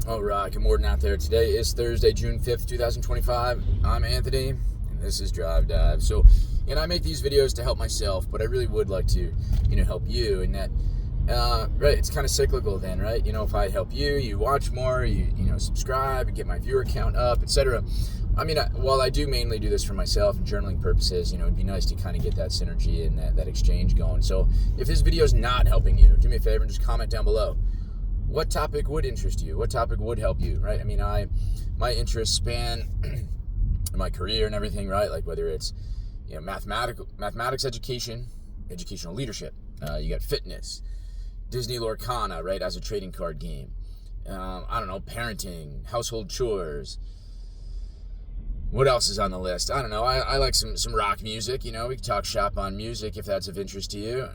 All right, good morning out there. Today is Thursday, June 5th, 2025. I'm Anthony, and this is Drive Dive. So, I make these videos to help myself, but I really would like to, help you. And that, right, it's kind of cyclical then, right? If I help you, you watch more, you subscribe, get my viewer count up, etc. While I do mainly do this for myself and journaling purposes, it'd be nice to kind of get that synergy and that exchange going. So, if this video is not helping you, do me a favor and just comment down below. What topic would interest you? What topic would help you, right? My interests span my career and everything, right? Like whether it's, mathematics education, educational leadership. You got fitness, Disney Lorcana, right, as a trading card game. Parenting, household chores. What else is on the list? I don't know. I like some rock music. We can talk shop on music if that's of interest to you.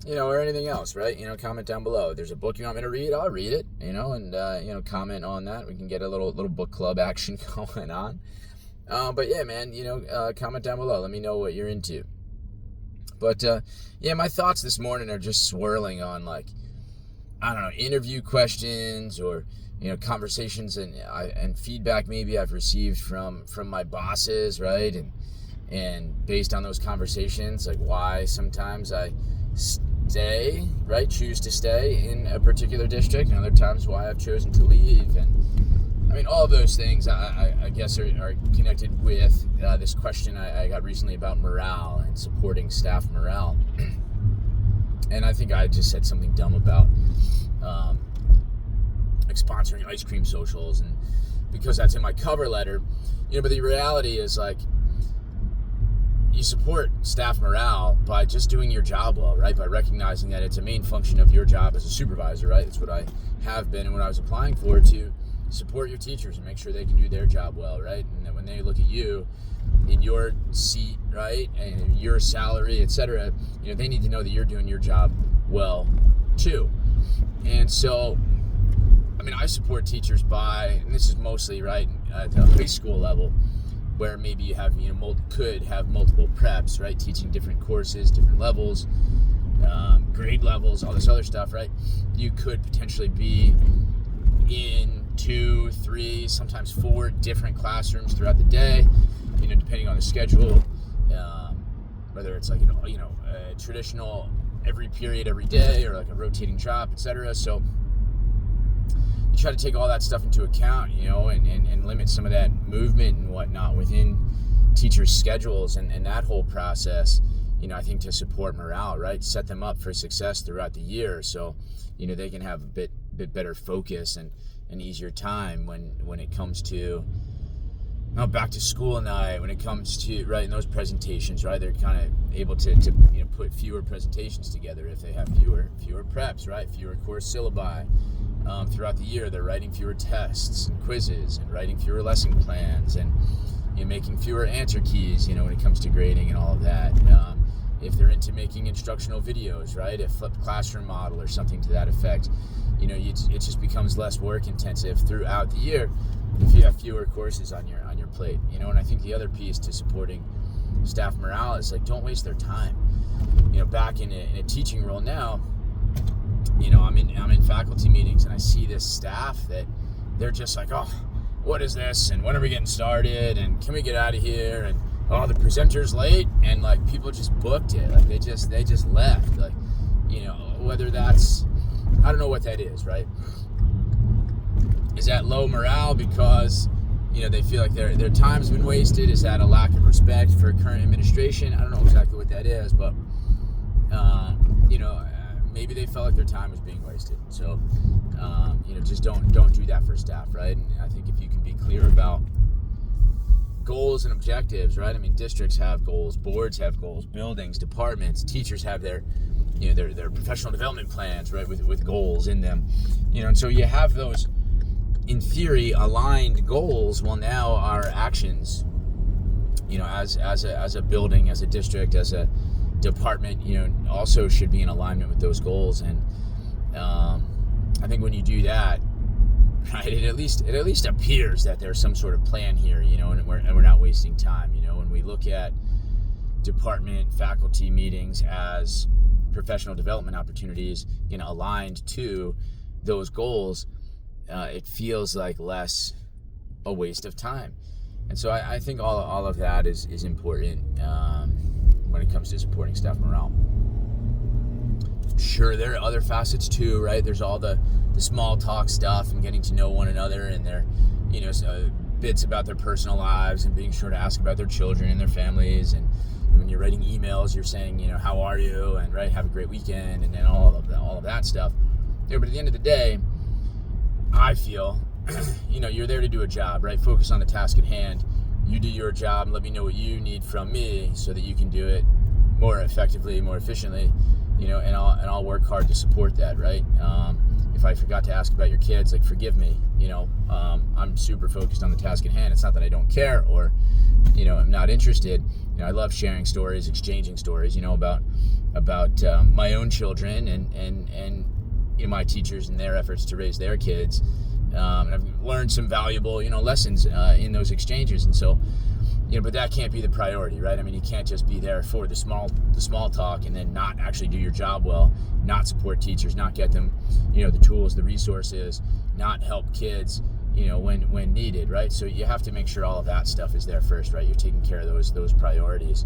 Or anything else, right? Comment down below. If there's a book you want me to read, I'll read it, and comment on that. We can get a little book club action going on. But yeah, man, comment down below. Let me know what you're into. But my thoughts this morning are just swirling on interview questions or conversations and feedback maybe I've received from my bosses, right? And based on those conversations, like why sometimes I choose to stay in a particular district, and other times why I've chosen to leave. And all of those things I guess are connected with this question I got recently about morale and supporting staff morale. And I think I just said something dumb about sponsoring ice cream socials, and because that's in my cover letter, but the reality is you support staff morale by just doing your job well, right? By recognizing that it's a main function of your job as a supervisor, right? It's what I have been and what I was applying for, to support your teachers and make sure they can do their job well, right? And that when they look at you in your seat, right, and your salary, etc., they need to know that you're doing your job well too. And so, I support teachers by, and this is mostly, right, at the high school level, where maybe you have, could have multiple preps, right? Teaching different courses, different levels, grade levels, all this other stuff, right? You could potentially be in 2, 3, sometimes 4 different classrooms throughout the day, depending on the schedule, whether it's a traditional every period, every day, or like a rotating drop, etc. So you try to take all that stuff into account, and limit some of that movement and whatnot within teachers' schedules and that whole process, I think to support morale, right? Set them up for success throughout the year, so, they can have a bit better focus and an easier time when it comes to back to school night, when it comes to, right, in those presentations, right? They're kind of able to put fewer presentations together if they have fewer preps, right? Fewer course syllabi. Throughout the year, they're writing fewer tests and quizzes and writing fewer lesson plans and making fewer answer keys, when it comes to grading and all of that. If they're into making instructional videos, right, a flipped classroom model or something to that effect, it just becomes less work intensive throughout the year if you have fewer courses on your plate. And I think the other piece to supporting staff morale is don't waste their time. Back in a teaching role now, I'm in faculty meetings and I see this staff that they're just oh, what is this? And when are we getting started? And can we get out of here? And oh, the presenter's late, and people just booked it. They just left. Whether that's, I don't know what that is, right? Is that low morale because they feel like their time's been wasted? Is that a lack of respect for current administration? I don't know exactly what that is, but maybe they felt like their time was being wasted. So, just don't do that for staff, right? And I think if you can be clear about goals and objectives, right? Districts have goals, boards have goals, buildings, departments, teachers have their professional development plans, right, with goals in them. And so you have those, in theory, aligned goals. Well, now our actions, as a building, as a district, as a department, also should be in alignment with those goals. And I think when you do that, right, it at least appears that there's some sort of plan here, and we're not wasting time. When we look at department faculty meetings as professional development opportunities, aligned to those goals, it feels like less a waste of time. And so I think all of that is important when it comes to supporting staff morale. Sure, there are other facets too, right? There's all the small talk stuff and getting to know one another, and their, bits about their personal lives, and being sure to ask about their children and their families. And when you're writing emails, you're saying, how are you? And right, have a great weekend, and then all of that stuff. But at the end of the day, I feel, you're there to do a job, right? Focus on the task at hand. You do your job and let me know what you need from me so that you can do it more effectively, more efficiently, and I'll work hard to support that, right? If I forgot to ask about your kids, forgive me, I'm super focused on the task at hand. It's not that I don't care or, I'm not interested. I love sharing stories, exchanging stories, about my own children and my teachers and their efforts to raise their kids. And I've learned some valuable, lessons in those exchanges. And so, but that can't be the priority, right? I mean, you can't just be there for the small talk and then not actually do your job well, not support teachers, not get them, the tools, the resources, not help kids, when needed, right? So you have to make sure all of that stuff is there first, right? You're taking care of those priorities.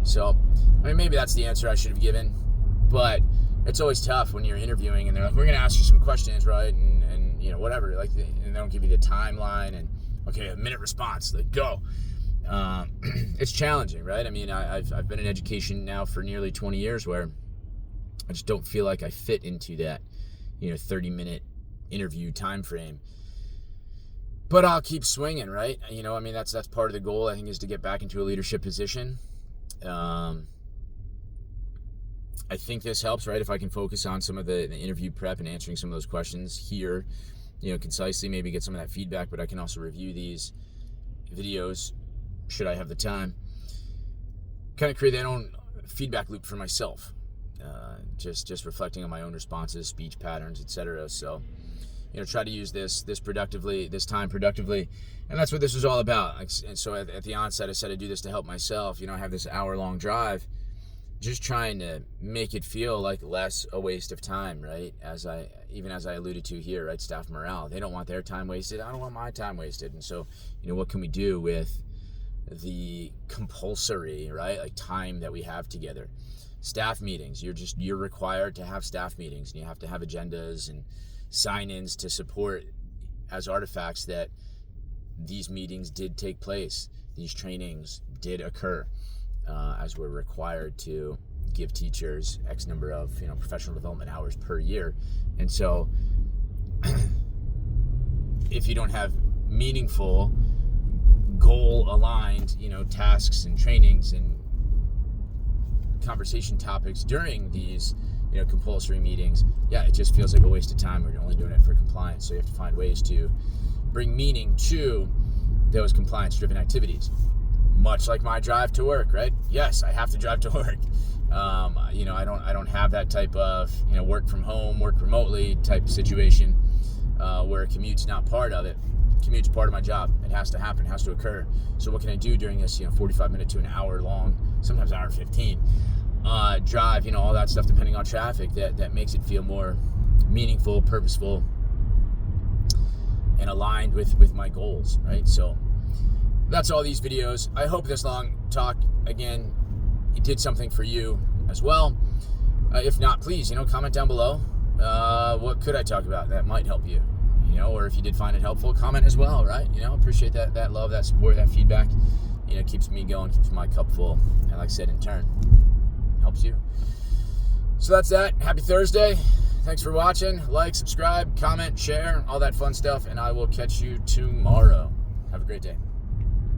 So, maybe that's the answer I should have given, but it's always tough when you're interviewing and they're like, we're going to ask you some questions, right? And whatever, and they don't give you the timeline and, okay, a minute response, go. It's challenging, right? I mean, I've been in education now for nearly 20 years where I just don't feel like I fit into that, 30-minute interview time frame. But I'll keep swinging, right? That's part of the goal, I think, is to get back into a leadership position. I think this helps, right? If I can focus on some of the interview prep and answering some of those questions here, concisely, maybe get some of that feedback, but I can also review these videos should I have the time. Kind of create that own feedback loop for myself. Just reflecting on my own responses, speech patterns, etc. So, try to use this time productively. And that's what this was all about. And so at the onset, I said I do this to help myself. I have this hour-long drive, just trying to make it feel like less a waste of time, right? As I alluded to here, right? Staff morale. They don't want their time wasted. I don't want my time wasted. And so, what can we do with the compulsory, right? Time that we have together? Staff meetings. You're required to have staff meetings, and you have to have agendas and sign-ins to support as artifacts that these meetings did take place. These trainings did occur. As we're required to give teachers X number of professional development hours per year. And so if you don't have meaningful, goal-aligned tasks and trainings and conversation topics during these compulsory meetings, it just feels like a waste of time when you're only doing it for compliance. So you have to find ways to bring meaning to those compliance-driven activities. Much like my drive to work, right? Yes, I have to drive to work. I don't have that type of work from home, work remotely type situation where a commute's not part of it. Commute's part of my job. It has to happen, has to occur. So what can I do during this 45-minute to an hour long, sometimes hour 15 drive? All that stuff depending on traffic that makes it feel more meaningful, purposeful, and aligned with my goals, right? So that's all these videos. I hope this long talk, again, it did something for you as well. If not, please, comment down below. What could I talk about that might help you? Or if you did find it helpful, comment as well, right? Appreciate that love, that support, that feedback. Keeps me going, keeps my cup full. And like I said, in turn, helps you. So that's that. Happy Thursday. Thanks for watching. Like, subscribe, comment, share, all that fun stuff. And I will catch you tomorrow. Have a great day.